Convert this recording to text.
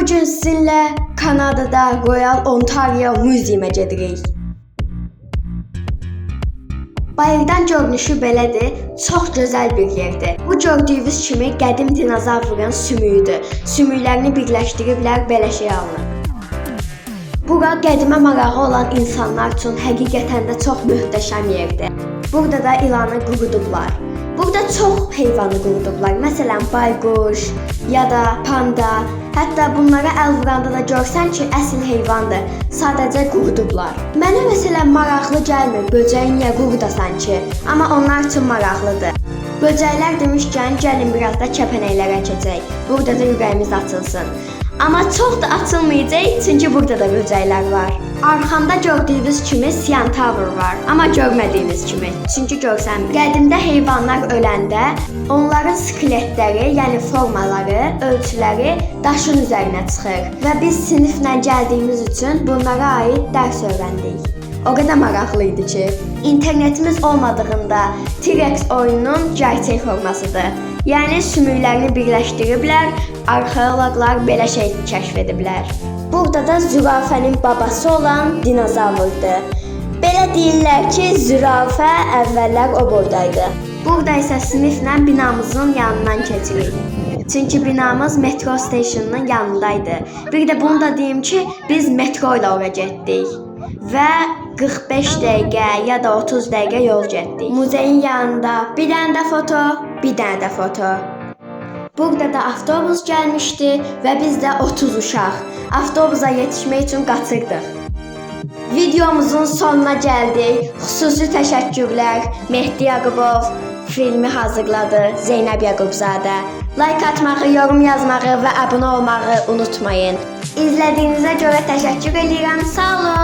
Bu gün sizinlə Kanadada Royal Ontario Museum-a gedirik. Bayırdan görünüşü belədir, çox gözəl bir yerdir. Bu gördüyünüz kimi qədim dinozavrın sümüyüdür. Sümüklərini birləşdiriblər, belə şey alınır. Bura qədimə marağı olan insanlar üçün həqiqətən də çox möhtəşəm yerdir. Burada da ilanı qurudublar. Burada çox heyvanı qurudublar. Məsələn, bayquş ya da panda. Hətta bunlara əl vuranda da görsən ki, əsl heyvandır. Sadəcə qurudublar. Mənə məsələn maraqlı gəlmir, böcəyi niyə qurudasan ki? Amma onlar üçün maraqlıdır. Böcəklər demişkən, gəlin biraz da kəpənəklərə keçək. Burada da ürəyimiz açılsın. Amma çox da açılmayacaq, çünki burada da böcəklər var. Arxamda gördüyünüz kimi Sian Tower var, amma görmədiyiniz kimi, çünki görsənmir. Qədimdə heyvanlar öləndə onların skeletləri, yəni formaları, ölçüləri daşın üzərinə çıxır və biz siniflə gəldiyimiz üçün bunlara aid dərs öyrəndik. O qədər maraqlı idi ki, internetimiz olmadığında T-Rex oyununun gerçək formasıdır. Yəni sümüklərini birləşdiriblər, arxeoloqlar belə şey kəşf ediblər. Burada da zürafənin babası olan dinozavrdır. Belə deyirlər ki, zürafə əvvəllər o boydaydı. Burada isə siniflə binamızın yanından keçirik. Çünki binamız metro stationunun yanındaydı. Bir də bunu da deyim ki, biz metro ilə ora getdik. Və 45 dəqiqə ya da 30 dəqiqə yol getdik. Muzeyin yanında bir dənə də foto, bir dənə də foto. Burada da avtobus gəlmişdi və biz də 30 uşaq avtobusa yetişmək üçün qaçırdıq. Videomuzun sonuna gəldik. Xüsusi təşəkkürlər Mehdi Yaqubov filmi hazırladı, Zeynəb Yaqubzadə. Like atmağı, yorum yazmağı və abunə olmağı unutmayın. İzlədiyinizə görə təşəkkür edirəm. Sağ olun.